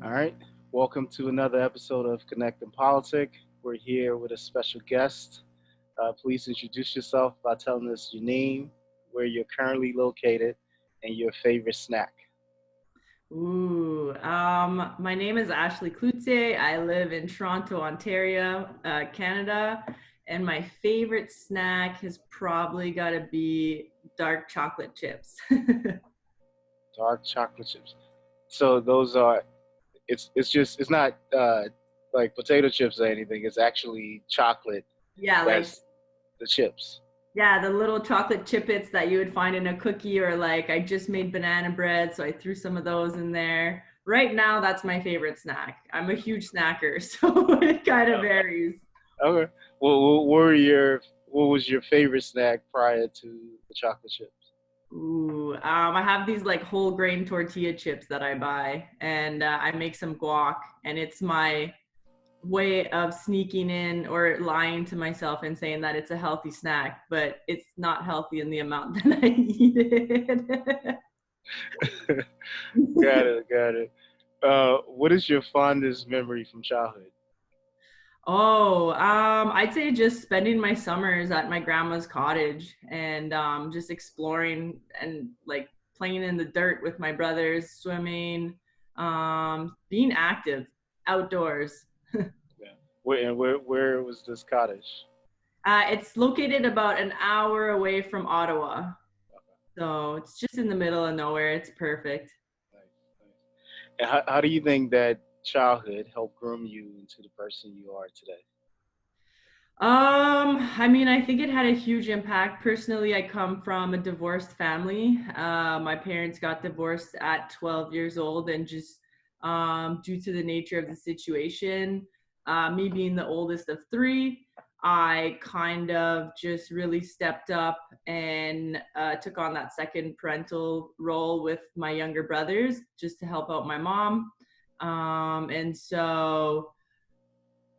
All right. Welcome to another episode of Connect and Politic. We're here with a special guest. Please introduce yourself by telling us your name, where you're currently located, and your favorite snack. My name is Ashley Cloutier. I live in Toronto, Ontario, Canada, and my favorite snack has probably got to be dark chocolate chips. Dark chocolate chips. So those are. It's not like potato chips or anything. It's actually chocolate. Yeah, like That's the chips. yeah, the little chocolate chippets that you would find in a cookie, or like I just made banana bread, so I threw some of those in there. Right now, that's my favorite snack. I'm a huge snacker, so it kind of varies. Okay. What was your favorite snack prior to the chocolate chips? I have these like whole grain tortilla chips that I buy, and I make some guac, and it's my way of sneaking in or lying to myself and saying that it's a healthy snack, but it's not healthy in the amount that I eat it. Got it. Got it. What is your fondest memory from childhood? I'd say just spending my summers at my grandma's cottage and just exploring and like playing in the dirt with my brothers, swimming, being active outdoors. Yeah. Where was this cottage? It's located about an hour away from Ottawa. So it's just in the middle of nowhere. It's perfect. Nice, nice. And how do you think that childhood helped groom you into the person you are today? I mean, I think it had a huge impact. Personally, I come from a divorced family. My parents got divorced at 12 years old, and just due to the nature of the situation, me being the oldest of three, I kind of just really stepped up and took on that second parental role with my younger brothers just to help out my mom. And so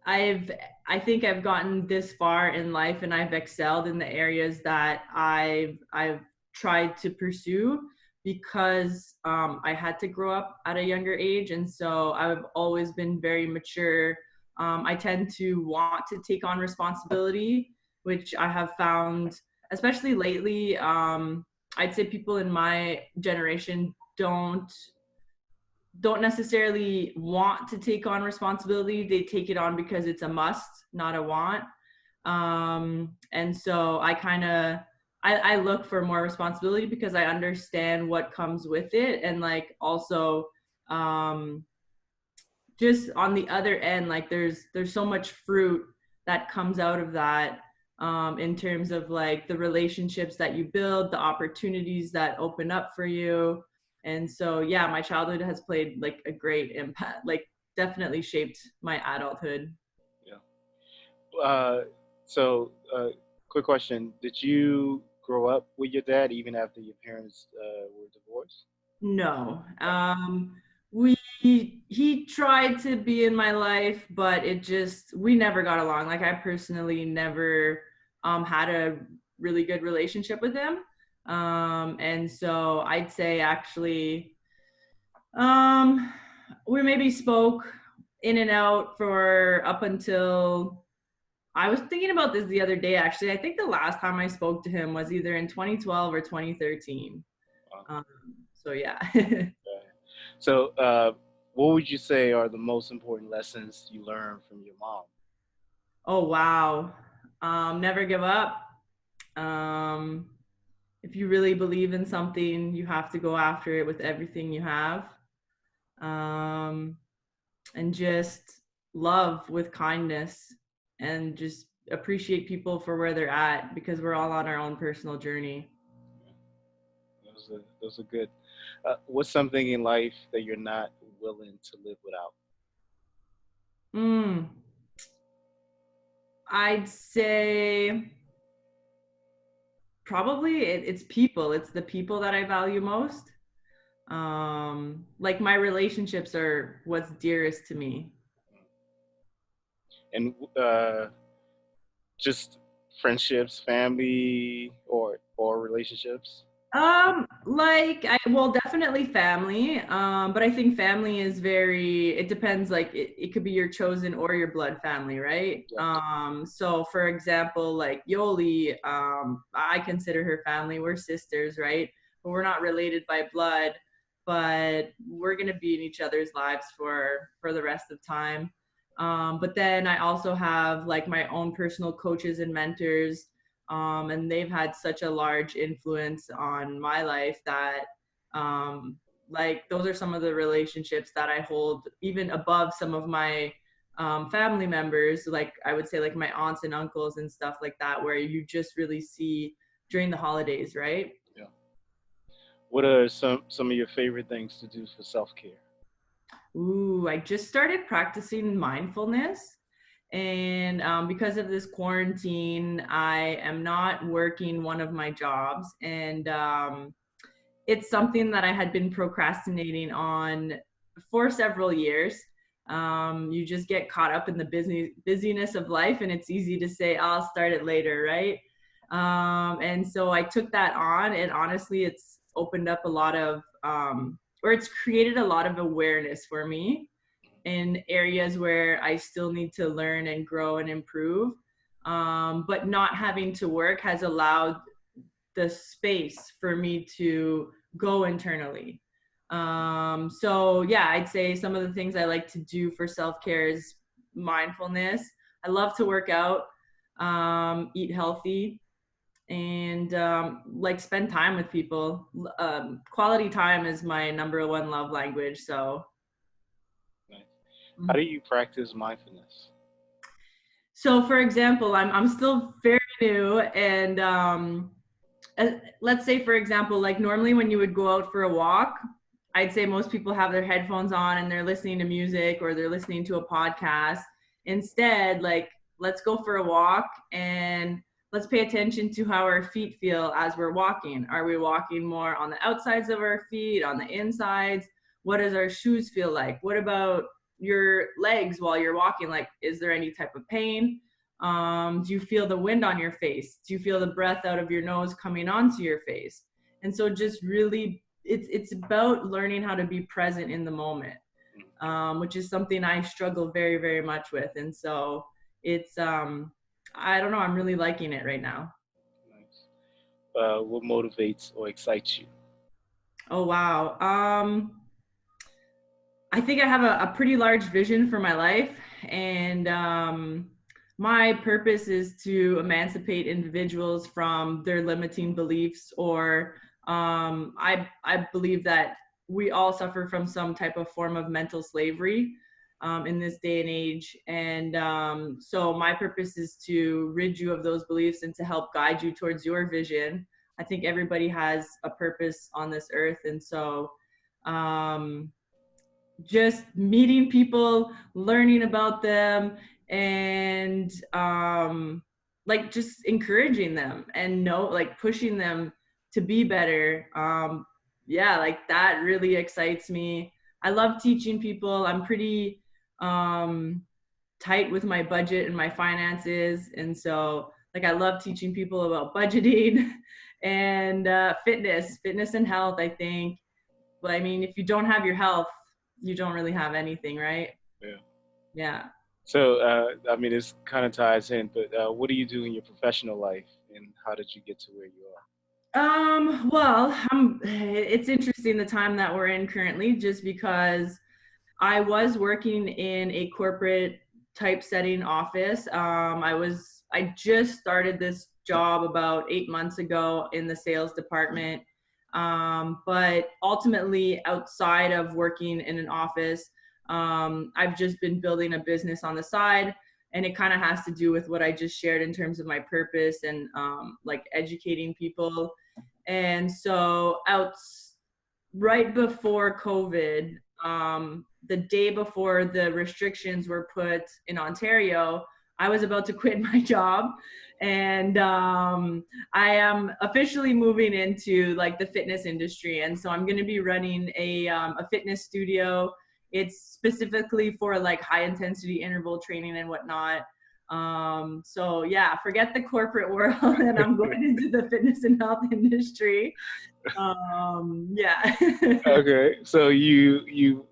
I've I think I've gotten this far in life and I've excelled in the areas that I've tried to pursue because I had to grow up at a younger age, and so I've always been very mature. I tend to want to take on responsibility, which I have found, especially lately. I'd say people in my generation don't necessarily want to take on responsibility. They take it on because it's a must, not a want. And so I look for more responsibility because I understand what comes with it, and like also um, just on the other end, like there's so much fruit that comes out of that, in terms of like the relationships that you build, the opportunities that open up for you. And so yeah, my childhood has played like a great impact, like definitely shaped my adulthood. Yeah. Uh, so, quick question: did you grow up with your dad even after your parents were divorced? No. Okay. We he tried to be in my life, but it just we never got along. Like I personally never had a really good relationship with him. And so I'd say actually um we maybe spoke in and out for up until I was thinking about this the other day actually. I think the last time I spoke to him was either in 2012 or 2013. Um, so yeah. Okay. So, what would you say are the most important lessons you learned from your mom? Oh wow. Never give up. Um, if you really believe in something, you have to go after it with everything you have. Um, and just love with kindness and just appreciate people for where they're at because we're all on our own personal journey. Those are good. What's something in life that you're not willing to live without? Mm, I'd say probably it's people. It's the people that I value most. Like my relationships are what's dearest to me. And just friendships, family, or relationships. Well, definitely family. But I think family is it depends, like it could be your chosen or your blood family, right? Yeah. So for example, like Yoli, I consider her family. We're sisters, right? But we're not related by blood, but we're gonna be in each other's lives for the rest of time. But then I also have like my own personal coaches and mentors, and they've had such a large influence on my life that um, like those are some of the relationships that I hold even above some of my family members, like I would say like my aunts and uncles and stuff like that, where you just really see during the holidays, right? Yeah. What are some of your favorite things to do for self care? Ooh, I just started practicing mindfulness. And because of this quarantine, I am not working one of my jobs. And it's something that I had been procrastinating on for several years. You just get caught up in the busyness of life, and it's easy to say, I'll start it later, right? And so I took that on, and honestly, it's opened up a lot of, or it's created a lot of awareness for me in areas where I still need to learn and grow and improve. But not having to work has allowed the space for me to go internally. So yeah, I'd say some of the things I like to do for self-care is mindfulness. I love to work out, eat healthy, and like spend time with people. Quality time is my number one love language. Nice. How Mhm. do you practice mindfulness? So for example, I'm still very new, and let's say for example, like normally when you would go out for a walk, I'd say most people have their headphones on and they're listening to music or they're listening to a podcast. Instead, like let's go for a walk and let's pay attention to how our feet feel as we're walking. Are we walking more on the outsides of our feet, on the insides? What does our shoes feel like? What about your legs while you're walking? Like, is there any type of pain? Do you feel the wind on your face? Do you feel the breath out of your nose coming onto your face? And so just really it's about learning how to be present in the moment, which is something I struggle very, very much with. And so it's I don't know, I'm really liking it right now. Nice. What motivates or excites you? Oh wow. I think I have a pretty large vision for my life, and my purpose is to emancipate individuals from their limiting beliefs, or I believe that we all suffer from some type of form of mental slavery in this day and age, and so my purpose is to rid you of those beliefs and to help guide you towards your vision. I think everybody has a purpose on this earth, and so um, just meeting people, learning about them, and like just encouraging them and like pushing them to be better. Yeah, like that really excites me. I love teaching people. I'm pretty um, tight with my budget and my finances, and so like I love teaching people about budgeting and fitness and health. I think, but I mean, if you don't have your health, you don't really have anything, right? Yeah. Yeah. So, I mean, this kind of ties in, but what do you do in your professional life, and how did you get to where you are? Well, it's interesting the time that we're in currently, just because I was working in a corporate type setting office. I just started this job about 8 months ago in the sales department. But ultimately, outside of working in an office, I've just been building a business on the side. And it kind of has to do with what I just shared in terms of my purpose and like educating people. And so, right before COVID, the day before the restrictions were put in Ontario, I was about to quit my job, and I am officially moving into like the fitness industry. And so I'm going to be running a fitness studio. It's specifically for like high intensity interval training and whatnot. So yeah, forget the corporate world and I'm going into the fitness and health industry. Yeah. Okay, so you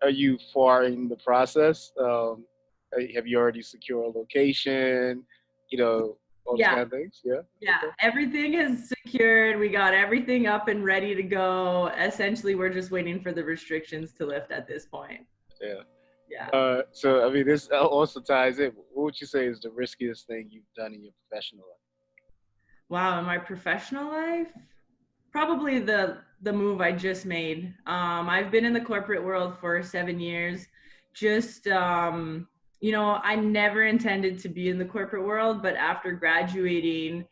are you far in the process? Have you already secured a location? You know, all those Yeah. kind of things. Yeah. Yeah, Okay. everything is secured. We got everything up and ready to go. Essentially, we're just waiting for the restrictions to lift at this point. Yeah. Yeah. So I mean, this also ties in. What would you say is the riskiest thing you've done in your professional life? Wow, in my professional life, probably the move I just made. I've been in the corporate world for 7 years. Just I never intended to be in the corporate world, but after graduating,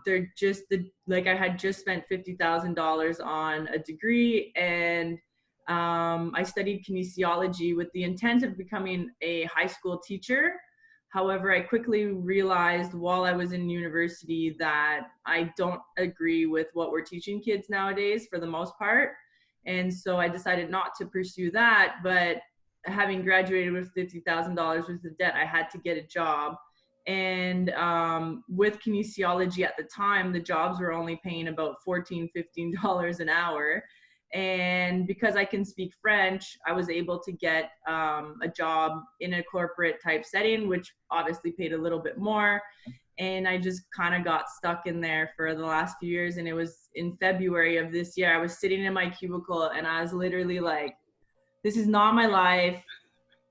they're just the like I had just spent $50,000 on a degree, and I studied kinesiology with the intent of becoming a high school teacher. However, I quickly realized while I was in university that I don't agree with what we're teaching kids nowadays for the most part. And so I decided not to pursue that. But having graduated with $50,000 worth of debt, I had to get a job. And with kinesiology at the time, the jobs were only paying about $14, $15 an hour. And because I can speak French, I was able to get a job in a corporate type setting, which obviously paid a little bit more. And I just kind of got stuck in there for the last few years. And it was in February of this year, I was sitting in my cubicle and I was literally like, this is not my life.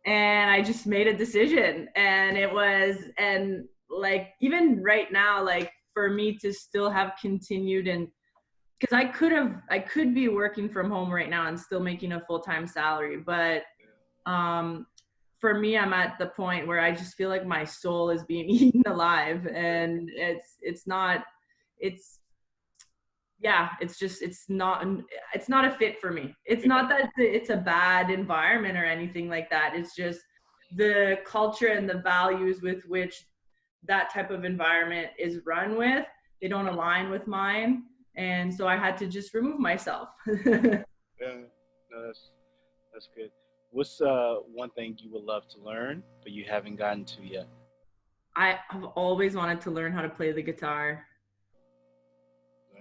And I just made a decision. And like, even right now, like for me to still have continued, and because I could be working from home right now and still making a full-time salary, but um for me, I'm at the point where I just feel like my soul is being eaten alive, and it's not it's yeah, it's just it's not a fit for me. It's Yeah. not that it's a bad environment or anything like that. It's just the culture and the values with which that type of environment is run with, they don't align with mine, and so I had to just remove myself. Yeah. No, that's good. What's one thing you would love to learn but you haven't gotten to yet? I have always wanted to learn how to play the guitar.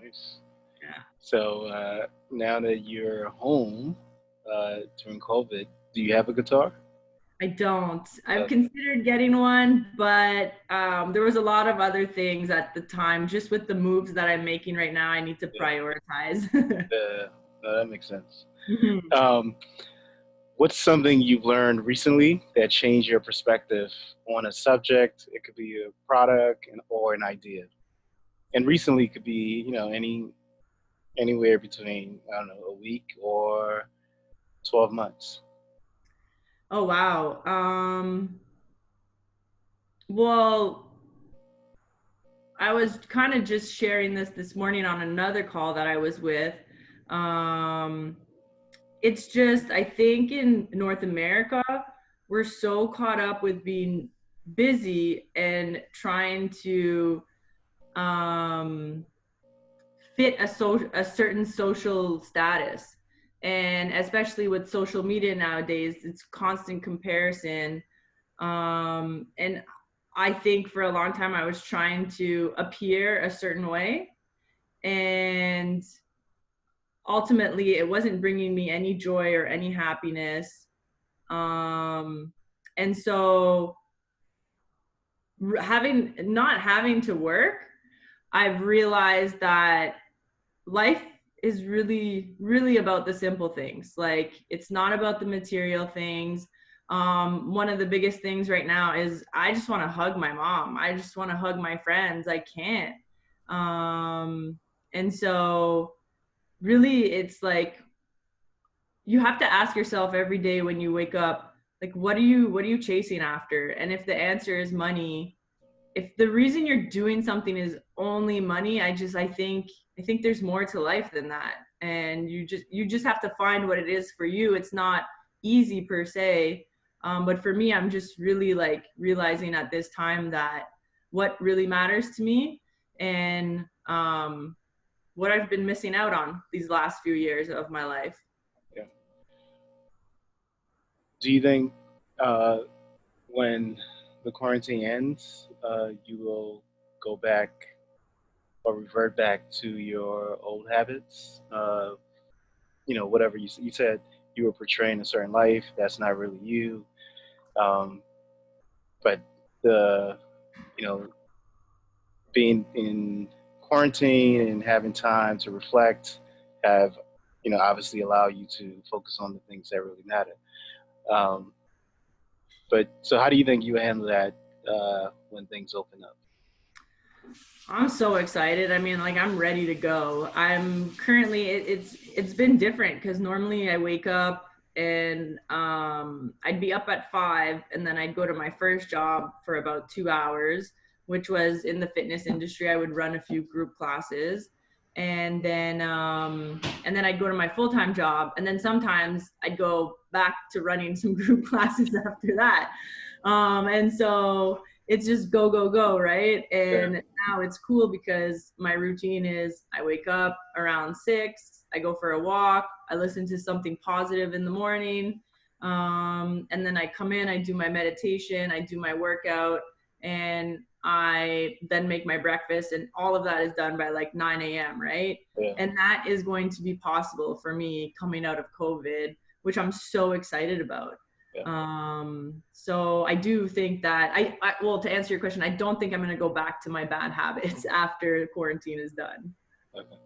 Nice. Yeah. So now that you're home during COVID, do you have a guitar? I don't. I've Okay. considered getting one, but there was a lot of other things at the time. Just with the moves that I'm making right now, I need to Yeah. prioritize. No, that makes sense. Mhm. Um, what's something you've learned recently that changed your perspective on a subject? It could be a product or an idea. And recently could be, anywhere between, I don't know, a week or 12 months. Oh wow. Well, I was kind of just sharing this morning on another call that I was with. Um, it's just, I think in North America, we're so caught up with being busy and trying to um, fit a certain social status. And especially with social media nowadays, it's constant comparison. And I think for a long time I was trying to appear a certain way, and ultimately it wasn't bringing me any joy or any happiness. Um, and so having not having to work, I've realized that life is really really about the simple things. Like, it's not about the material things. One of the biggest things right now is I just want to hug my mom. I just want to hug my friends. I can't. And so really it's like you have to ask yourself every day when you wake up, like, what are you chasing after? And if the answer is money, if the reason you're doing something is only money, I think there's more to life than that. And you just have to find what it is for you. It's not easy per se. But for me, I'm just really like realizing at this time that what really matters to me, and what I've been missing out on these last few years of my life. Yeah. Do you think when the quarantine ends, you will go back or revert back to your old habits. Whatever you said, you were portraying a certain life that's not really you. Um, but the you know being in quarantine and having time to reflect have obviously allow you to focus on the things that really matter. Um, but so, how do you think you handle that when things open up? I'm so excited. I mean, like I'm ready to go. I'm currently it's been different because normally I wake up and I'd be up at 5 and then I'd go to my first job for about 2 hours, which was in the fitness industry. I would run a few group classes and then I'd go to my full-time job and then sometimes I'd go back to running some group classes after that. And so it's just go, go, go, right? Yeah, And now it's cool because my routine is I wake up around 6, I go for a walk, I listen to something positive in the morning, and then I come in, I do my meditation, I do my workout, and I then make my breakfast, and all of that is done by like 9 a.m., right? yeah, And that is going to be possible for me coming out of COVID, which I'm so excited about. yeah. So I do think that well, to answer your question, I don't think I'm going to go back to my bad habits after quarantine is done. Okay.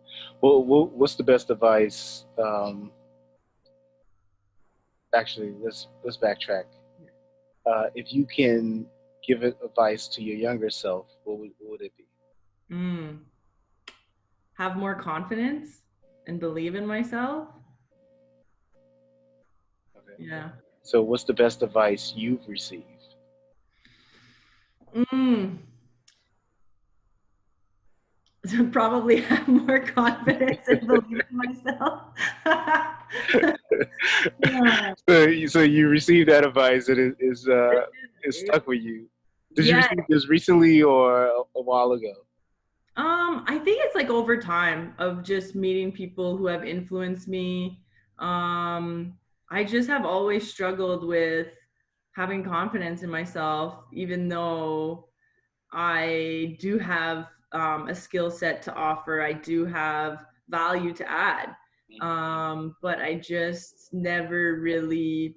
Well, what's the best advice? Actually, let's backtrack. If you can give advice to your younger self, what would it be? Mm. Have more confidence and believe in myself. Okay. Yeah. So, what's the best advice you've received? Mm. Probably have more confidence and believe in myself. Yeah. So you received that advice and it stuck with you. Did you Yeah. receive this recently or a while ago? I think it's like over time of just meeting people who have influenced me. I just have always struggled with having confidence in myself, even though I do have a skill set to offer. I do have value to add. But I just never really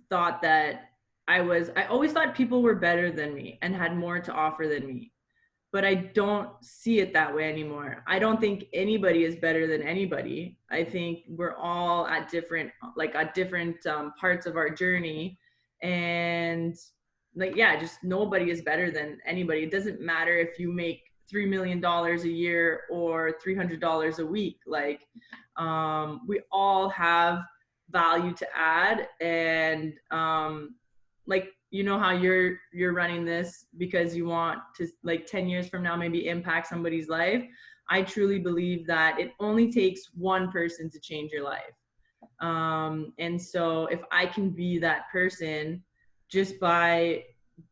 thought that I always thought people were better than me and had more to offer than me, but I don't see it that way anymore. I don't think anybody is better than anybody. I think we're all at different parts of our journey, and like yeah, just nobody is better than anybody. It doesn't matter if you make $3 million a year or $300 a week. Like we all have value to add, and like how you're running this because you want to like 10 years from now maybe impact somebody's life. I truly believe that it only takes one person to change your life, and so if I can be that person just by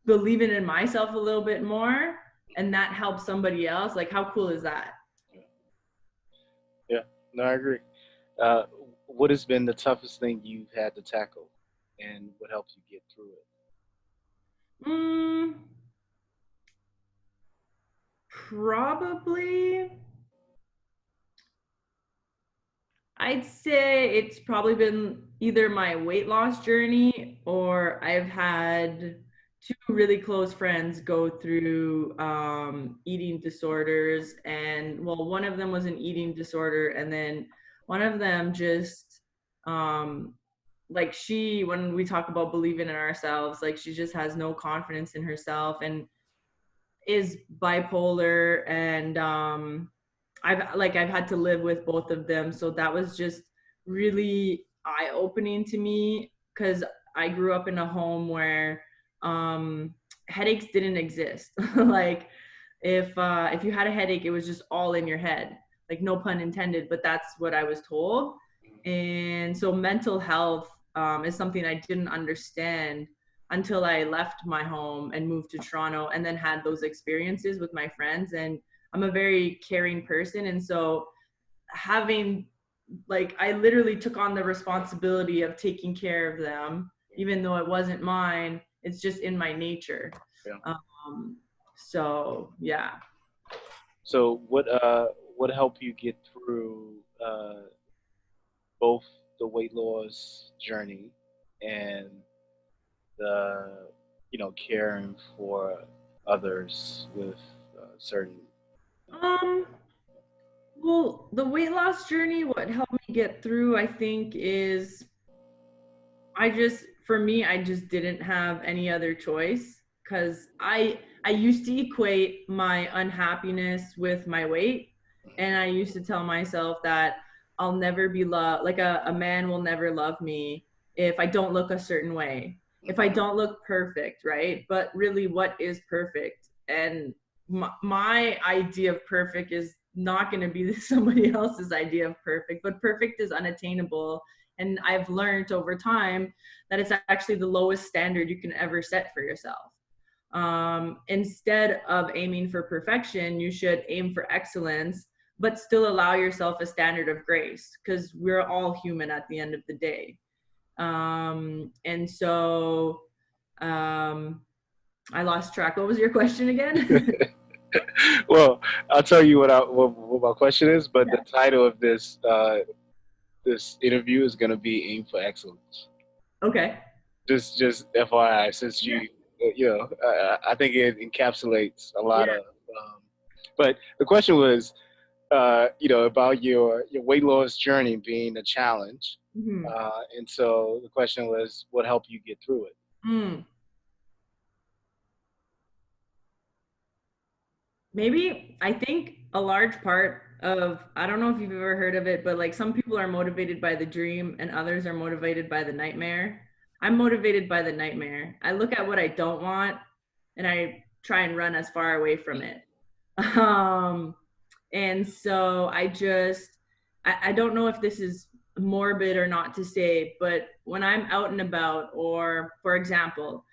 believing in myself a little bit more and that helps somebody else, like how cool is that? Yeah, no, I agree. Uh, what has been the toughest thing you've had to tackle, and what helped you get through it? mm, Probably I'd say it's probably been either my weight loss journey or I've had two really close friends go through eating disorders. And well, one of them was an eating disorder, and then one of them just, um, like, when we talk about believing in ourselves, like, she just has no confidence in herself and is bipolar. And I've had to live with both of them, so that was just really eye opening to me because I grew up in a home where um headaches didn't exist. Like if you had a headache, it was just all in your head, like no pun intended, but that's what I was told. And so mental health is something I didn't understand until I left my home and moved to Toronto and then had those experiences with my friends. And I'm a very caring person. And so having, like, I literally took on the responsibility of taking care of them, even though it wasn't mine. It's just in my nature. Yeah. So yeah. So what helped you get through both the weight loss journey and the caring for others with certain. Um, well, the weight loss journey, what helped me get through, I think, is for me, I just didn't have any other choice because I used to equate my unhappiness with my weight. And I used to tell myself that I'll never be loved, like a man will never love me if I don't look a certain way, if I don't look perfect, right? But really, what is perfect? And my idea of perfect is not going to be somebody else's idea of perfect, but perfect is unattainable. And I've learned over time that it's actually the lowest standard you can ever set for yourself. Instead of aiming for perfection, you should aim for excellence, but still allow yourself a standard of grace because we're all human at the end of the day. And so I lost track. What was your question again? Well, I'll tell you what my question is, but the Yeah. title of this interview is going to be "Aim for Excellence." Okay. Just FYI, since Yeah. I think it encapsulates a lot Yeah. of. But the question was, about your weight loss journey being a challenge, Mm-hmm. and so the question was, what helped you get through it? Mm. Maybe I think a large part of, I don't know if you've ever heard of it, but like some people are motivated by the dream and others are motivated by the nightmare. I'm motivated by the nightmare. I look at what I don't want and I try and run as far away from it. Um, and so I don't know if this is morbid or not to say, but when I'm out and about, or for example,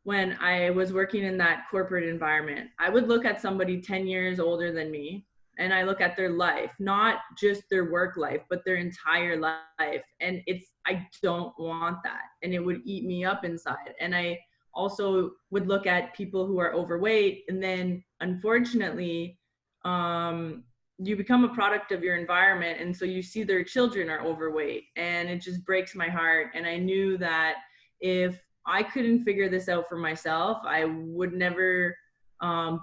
when I was working in that corporate environment, I would look at somebody 10 years older than me and I look at their life, not just their work life, but their entire life. And I don't want that. And it would eat me up inside. And I also would look at people who are overweight. And then unfortunately, you become a product of your environment. And so you see their children are overweight and it just breaks my heart. And I knew that if I couldn't figure this out for myself, I would never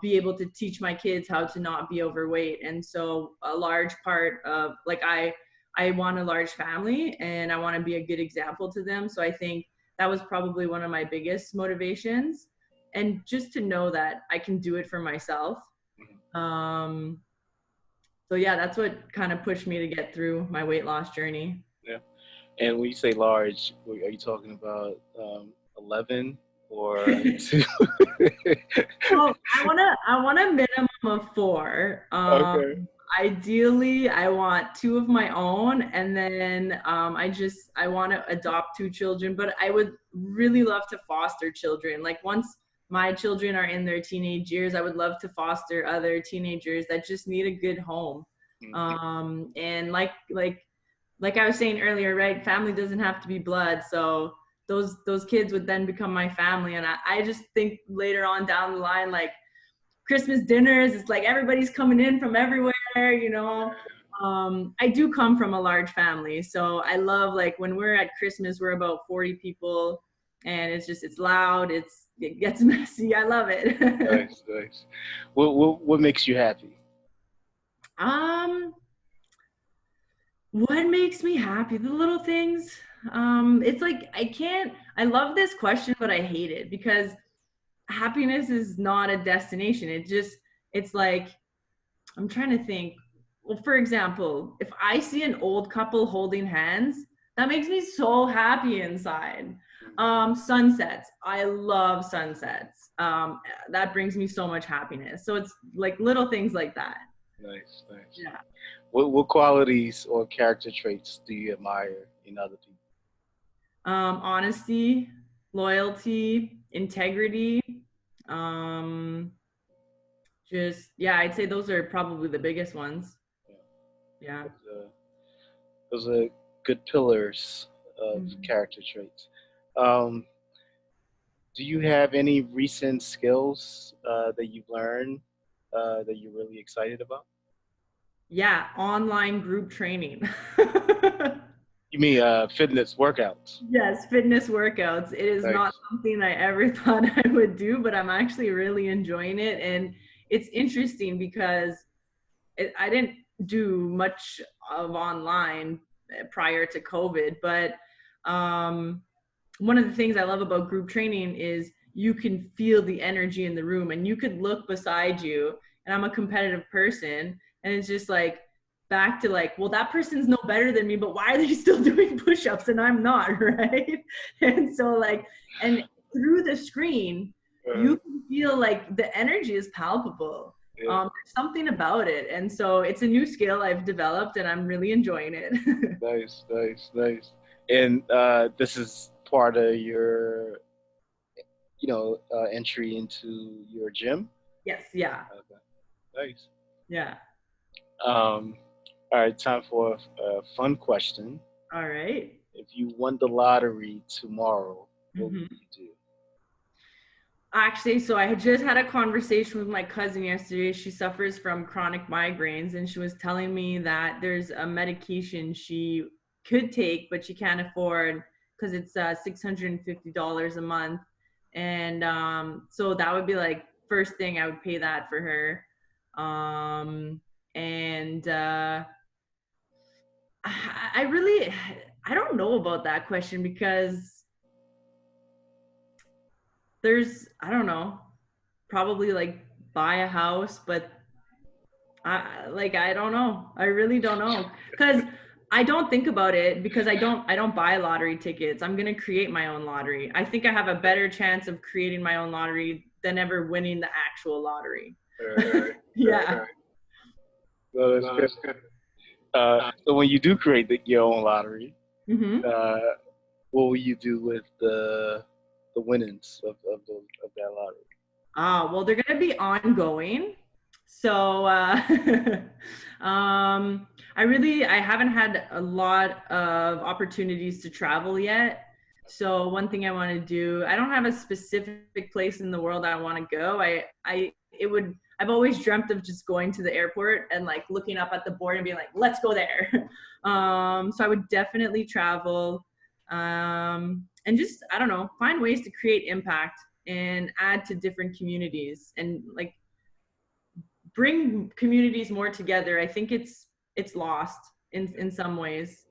be able to teach my kids how to not be overweight. And so a large part of like I want a large family and I want to be a good example to them. So I think that was probably one of my biggest motivations. And just to know that I can do it for myself. Um, so yeah, that's what kind of pushed me to get through my weight loss journey. Yeah. And when you say large, are you talking about 11 or two? Well, I want a minimum of four. Okay. Ideally, I want two of my own, and then I want to adopt two children. But I would really love to foster children. Like once my children are in their teenage years, I would love to foster other teenagers that just need a good home. And like I was saying earlier, right? Family doesn't have to be blood, so those kids would then become my family. And I just think later on down the line, like Christmas dinners, it's like everybody's coming in from everywhere. I do come from a large family, so I love like when we're at Christmas, we're about 40 people, and it's loud, it gets messy. I love it. Nice, nice. What makes you happy? um, What makes me happy? The little things. It's like I love this question, but I hate it because happiness is not a destination. It's like, I'm trying to think. Well, for example, if I see an old couple holding hands, that makes me so happy inside. Sunsets. I love sunsets. That brings me so much happiness. So it's like little things like that. Nice, nice. Yeah. What qualities or character traits do you admire in other people? Honesty, loyalty, integrity. Um, just yeah, I'd say those are probably the biggest ones. Yeah. Yeah. Those are good pillars of Mhm. character traits. Um, Do you have any recent skills that you've learned that you're really excited about? Yeah, online group training. You mean fitness workouts? Yes, fitness workouts. It is not Nice. something I ever thought I would do, but I'm actually really enjoying it. And it's interesting because I didn't do much of online prior to COVID, but um, one of the things I love about group training is you can feel the energy in the room and you could look beside you. And I'm a competitive person. And it's just like back to like, well, that person's no better than me, but why are they still doing push ups and I'm not? Right. And so, like, and through the screen, you can feel like the energy is palpable. Yeah. There's something about it. And so it's a new skill I've developed and I'm really enjoying it. Nice, nice, nice. And this is part of your, entry into your gym. Yes. Yeah. Okay, nice. Yeah. Um, all right, time for a fun question. All right. If you won the lottery tomorrow, what would Mm-hmm. you do? Actually, so I had just had a conversation with my cousin yesterday. She suffers from chronic migraines, and she was telling me that there's a medication she could take, but she can't afford because it's $650 a month. And so that would be like first thing I would pay that for her. And I really, I don't know about that question because I don't know, probably like buy a house, but I don't know. I really don't know because I don't think about it because I don't buy lottery tickets. I'm gonna create my own lottery. I think I have a better chance of creating my own lottery than ever winning the actual lottery. Right, right. Yeah. No, that's good. So when you do create your own lottery, Hmm. uh, what will you do with the winnings of that lottery? Well, they're gonna be ongoing. So I haven't had a lot of opportunities to travel yet. So one thing I want to do, I don't have a specific place in the world I want to go. I've always dreamt of just going to the airport and like looking up at the board and being like, let's go there. So I would definitely travel, and just, I don't know, find ways to create impact and add to different communities and like bring communities more together. I think it's lost in some ways.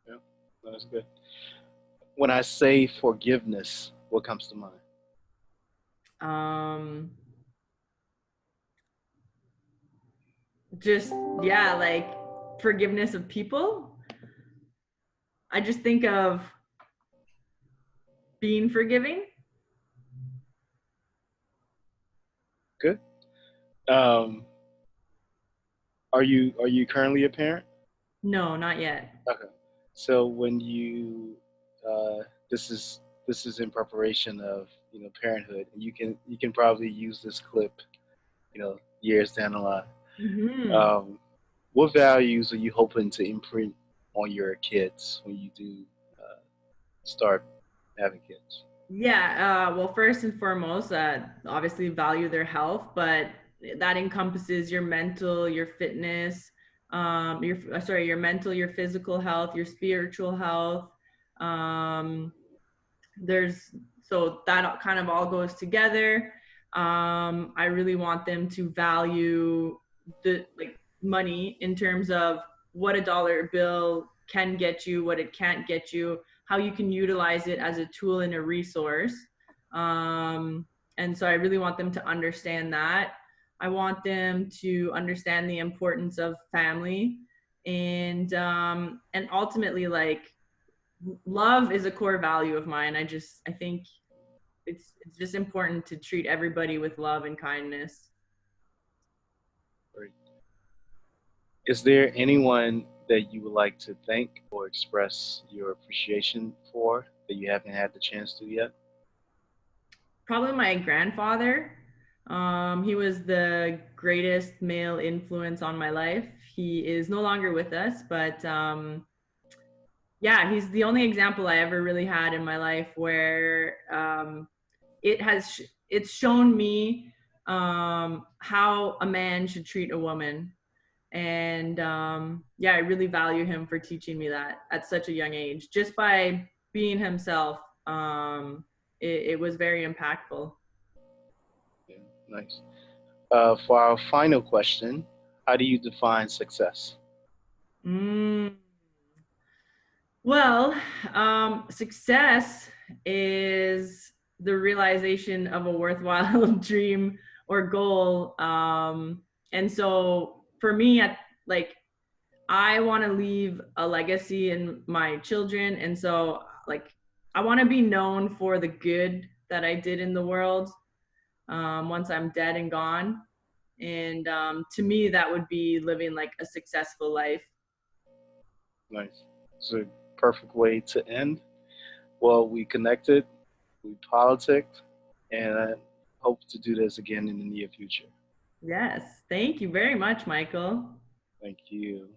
Yeah, that's good. When I say forgiveness, what comes to mind? Um, just, yeah, like forgiveness of people. I just think of being forgiving. Good. Um, are you currently a parent? No, not yet. Okay. So when you uh, this is this is in preparation of parenthood. You can probably use this clip years down the line. Hmm. Um, what values are you hoping to imprint on your kids when you do start having kids? Yeah, well, first and foremost, obviously value their health, but that encompasses your mental, your fitness, your mental, your physical health, your spiritual health. Um, there's so that kind of all goes together. I really want them to value the like money in terms of what a dollar bill can get you, what it can't get you, how you can utilize it as a tool and a resource. um, and so I really want them to understand that. I want them to understand the importance of family, and ultimately, like, love is a core value of mine. I think it's just important to treat everybody with love and kindness. Or is there anyone that you would like to thank or express your appreciation for that you haven't had the chance to yet? Probably my grandfather. He was the greatest male influence on my life. He is no longer with us, but yeah, he's the only example I ever really had in my life where it's shown me how a man should treat a woman. And yeah, I really value him for teaching me that at such a young age, just by being himself. It was very impactful. Yeah, nice. For our final question, how do you define success? Mm. Well, success is the realization of a worthwhile dream or goal. And so for me, at like I want to leave a legacy in my children, and so like I want to be known for the good that I did in the world once I'm dead and gone. And to me, that would be living like a successful life. Nice. It's a perfect way to end. Well, we connected, we politicked, and I hope to do this again in the near future. Yes, thank you very much, Michael. Thank you.